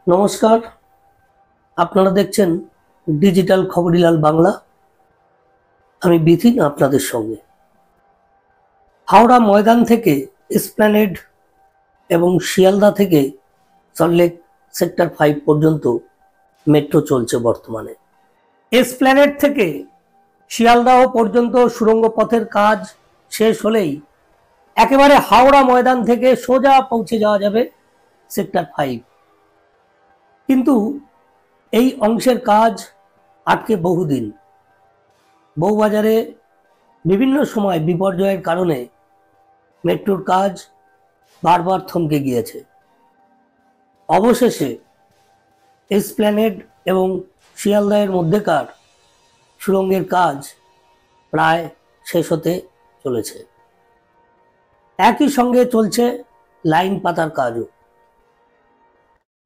নমস্কার, আপনারা দেখছেন ডিজিটাল খবরিলাল বাংলা। আমি বিথিন আপনাদের সঙ্গে। হাওড়া ময়দান থেকে এসপ্ল্যানেড এবং শিয়ালদা থেকে সল্টলেক সেক্টর 5 পর্যন্ত মেট্রো চলছে বর্তমানে। এসপ্ল্যানেড থেকে শিয়ালদাহ পর্যন্ত সুড়ঙ্গ পথের কাজ শেষ হলেই একেবারে হাওড়া ময়দান থেকে সোজা পৌঁছে যাওয়া যাবে সেক্টর 5। কিন্তু এই অংশের কাজ আটকে বহুদিন। বউবাজারে বিভিন্ন সময় বিপর্যয়ের কারণে মেট্রোর কাজ বারবার থমকে গিয়েছে। অবশেষে এসপ্ল্যানেড এবং শিয়ালদাহের মধ্যেকার সুড়ঙ্গের কাজ প্রায় শেষ হতে চলেছে। একই সঙ্গে চলছে লাইন পাতার কাজও।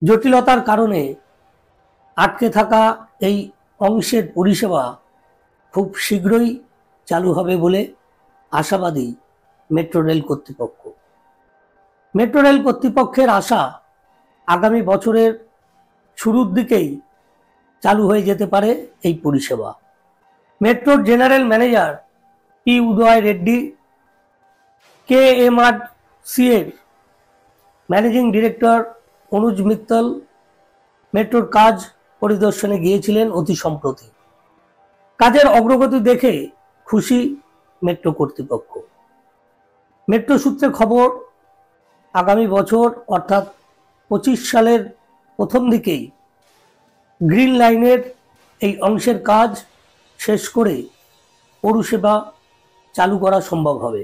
জটিলতার কারণে আটকে থাকা এই অংশের পরিষেবা খুব শীঘ্রই চালু হবে বলে আশাবাদী মেট্রো রেল কর্তৃপক্ষ। মেট্রো রেল কর্তৃপক্ষের আশা, আগামী বছরের শুরুর দিকেই চালু হয়ে যেতে পারে এই পরিষেবা। মেট্রোর জেনারেল ম্যানেজার পি উদয় রেড্ডি, কেএমআরসি এর ম্যানেজিং ডিরেক্টর অনুজ মিত্তল মেট্রোর কাজ পরিদর্শনে গিয়েছিলেন অতি সম্প্রতি। কাজের অগ্রগতি দেখে খুশি মেট্রো কর্তৃপক্ষ। মেট্রো সূত্রে খবর, আগামী বছর অর্থাৎ 25 সালের প্রথম দিকেই গ্রিন লাইনের এই অংশের কাজ শেষ করে পরিষেবা চালু করা সম্ভব হবে।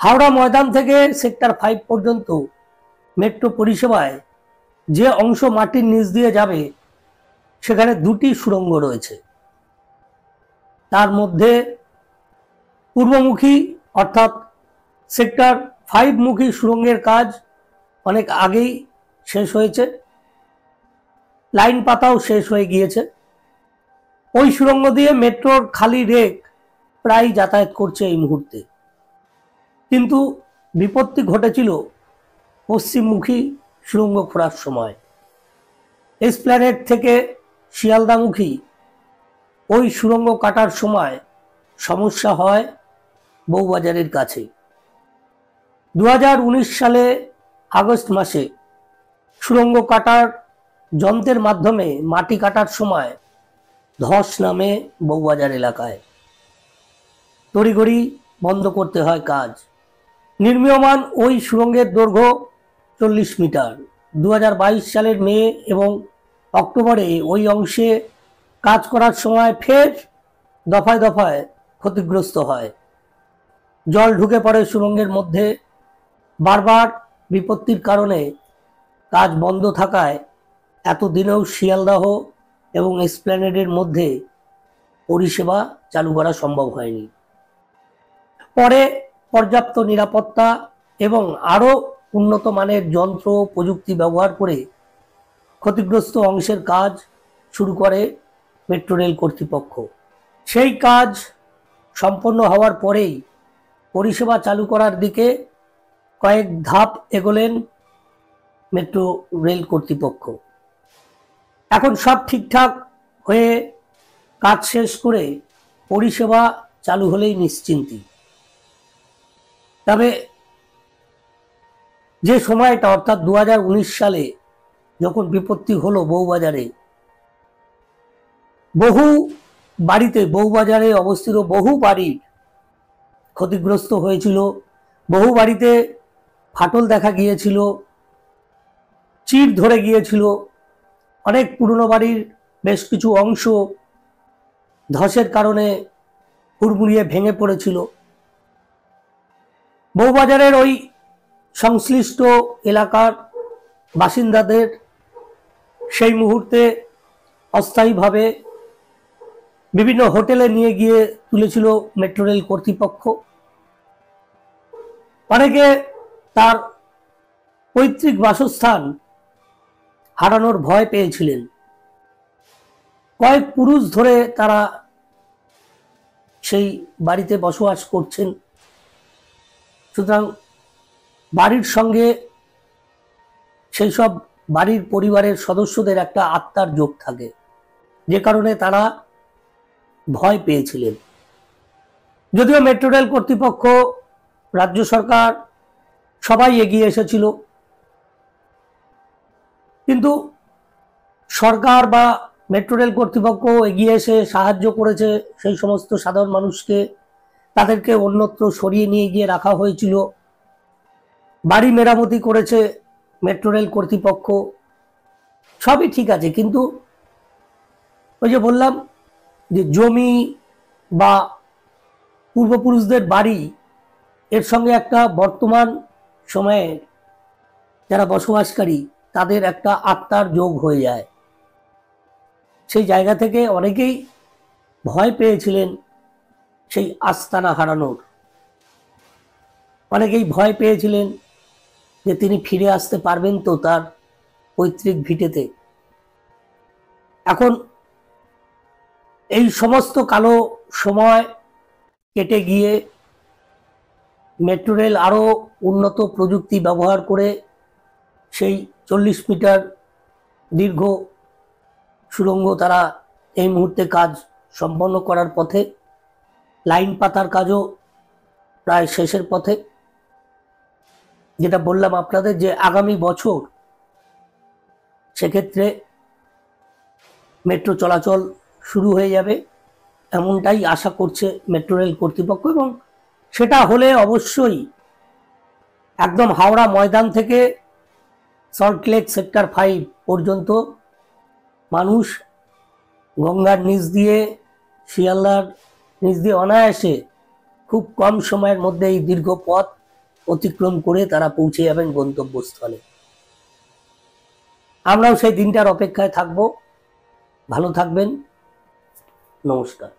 হাওড়া ময়দান থেকে সেক্টর 5 পর্যন্ত মেট্রো পরিষেবায় যে অংশ মাটির নিচ দিয়ে যাবে সেখানে দুটি সুড়ঙ্গ রয়েছে। তার মধ্যে পূর্বমুখী অর্থাৎ সেক্টর 5 মুখী সুড়ঙ্গের কাজ অনেক আগেই শেষ হয়েছে, লাইন পাতাও শেষ হয়ে গিয়েছে। ওই সুড়ঙ্গ দিয়ে মেট্রোর খালি রেক প্রায় যাতায়াত করছে এই মুহূর্তে। কিন্তু বিপত্তি ঘটেছিল পশ্চিমমুখী সুড়ঙ্গ খোঁড়ার সময়। এসপ্ল্যানেড থেকে শিয়ালদামুখী ওই সুড়ঙ্গ কাটার সময় সমস্যা হয় বউবাজারের কাছে। 2019 সালে আগস্ট মাসে সুড়ঙ্গ কাটার যন্ত্রের মাধ্যমে মাটি কাটার সময় ধস নামে বউবাজার এলাকায়। তড়িঘড়ি বন্ধ করতে হয় কাজ। নির্মীয়মান ওই সুড়ঙ্গের দৈর্ঘ্য 40 মিটার। 2022 সালের মে এবং অক্টোবরে ওই অংশে কাজ করার সময় ফের দফায় দফায় ক্ষতিগ্রস্ত হয়। জল ঢুকে পড়ে সুড়ঙ্গের মধ্যে। বারবার বিপত্তির কারণে কাজ বন্ধ থাকায় এতদিনেও শিয়ালদাহ এবং এসপ্ল্যানেডের মধ্যে পরিষেবা চালু করা সম্ভব হয়নি। পরে পর্যাপ্ত নিরাপত্তা এবং আরও উন্নত মানের যন্ত্র প্রযুক্তি ব্যবহার করে ক্ষতিগ্রস্ত অংশের কাজ শুরু করে মেট্রো রেল কর্তৃপক্ষ। সেই কাজ সম্পন্ন হওয়ার পরেই পরিষেবা চালু করার দিকে কয়েক ধাপ এগোলেন মেট্রো রেল কর্তৃপক্ষ। এখন সব ঠিকঠাক হয়ে কাজ শেষ করে পরিষেবা চালু হলেই নিশ্চিন্তি। তবে যে সময়টা অর্থাৎ 2019 সালে যখন বিপত্তি হলো বউবাজারে, বহু বাড়িতে বউবাজারে অবস্থিত বহু বাড়ি ক্ষতিগ্রস্ত হয়েছিল। বহু বাড়িতে ফাটল দেখা গিয়েছিল, চির ধরে গিয়েছিল। অনেক পুরনো বাড়ির বেশ কিছু অংশ ধসের কারণে হুড়মুড়িয়ে ভেঙে পড়েছিল। বউবাজারের ওই সংশ্লিষ্ট এলাকার বাসিন্দাদের সেই মুহূর্তে অস্থায়ীভাবে বিভিন্ন হোটেলে নিয়ে গিয়ে তুলেছিল মেট্রো রেল কর্তৃপক্ষ। অনেকে তার পৈতৃক বাসস্থান হারানোর ভয় পেয়েছিলেন। কয়েক পুরুষ ধরে তারা সেই বাড়িতে বসবাস করছেন। সুতরাং বাড়ির সঙ্গে সেই সব বাড়ির পরিবারের সদস্যদের একটা আত্মার যোগ থাকে, যে কারণে তারা ভয় পেয়েছিলেন। যদিও মেট্রো রেল কর্তৃপক্ষ, রাজ্য সরকার সবাই এগিয়ে এসেছিল, কিন্তু সরকার বা মেট্রো রেল কর্তৃপক্ষ এগিয়ে এসে সাহায্য করেছে সেই সমস্ত সাধারণ মানুষকে। তাদেরকে অন্যত্র সরিয়ে নিয়ে গিয়ে রাখা হয়েছিল। বাড়ি মেরামতি করেছে মেট্রো রেল কর্তৃপক্ষ, সবই ঠিক আছে, কিন্তু ওই যে বললাম যে জমি বা পূর্বপুরুষদের বাড়ি, এর সঙ্গে একটা বর্তমান সময়ে যারা বসবাসকারী তাদের একটা আত্মার যোগ হয়ে যায়। সেই জায়গা থেকে অনেকেই ভয় পেয়েছিলেন সেই আস্তানা হারানোর। অনেকেই ভয় পেয়েছিলেন যে তিনি ফিরে আসতে পারবেন তো তার পৈতৃক ভিটেতে। এখন এই সমস্ত কালো সময় কেটে গিয়ে মেট্রো রেল আরো উন্নত প্রযুক্তি ব্যবহার করে সেই 40 মিটার দীর্ঘ সুড়ঙ্গ তারা এই মুহূর্তে কাজ সম্পন্ন করার পথে। লাইন পাতার কাজও প্রায় শেষের পথে। যেটা বললাম আপনাদের যে আগামী বছর সেক্ষেত্রে মেট্রো চলাচল শুরু হয়ে যাবে, এমনটাই আশা করছে মেট্রো রেল কর্তৃপক্ষ। এবং সেটা হলে অবশ্যই একদম হাওড়া ময়দান থেকে সল্টলেক সেক্টর 5 পর্যন্ত মানুষ গঙ্গার নিচ দিয়ে, শিয়ালদার নিচ দিয়ে অনায়াসে খুব কম সময়ের মধ্যে এই দীর্ঘ পথ অতিক্রম করে তারা পৌঁছে যাবেন গন্তব্যস্থলে। আমরাও সেই দিনটার অপেক্ষায় থাকব। ভালো থাকবেন। নমস্কার।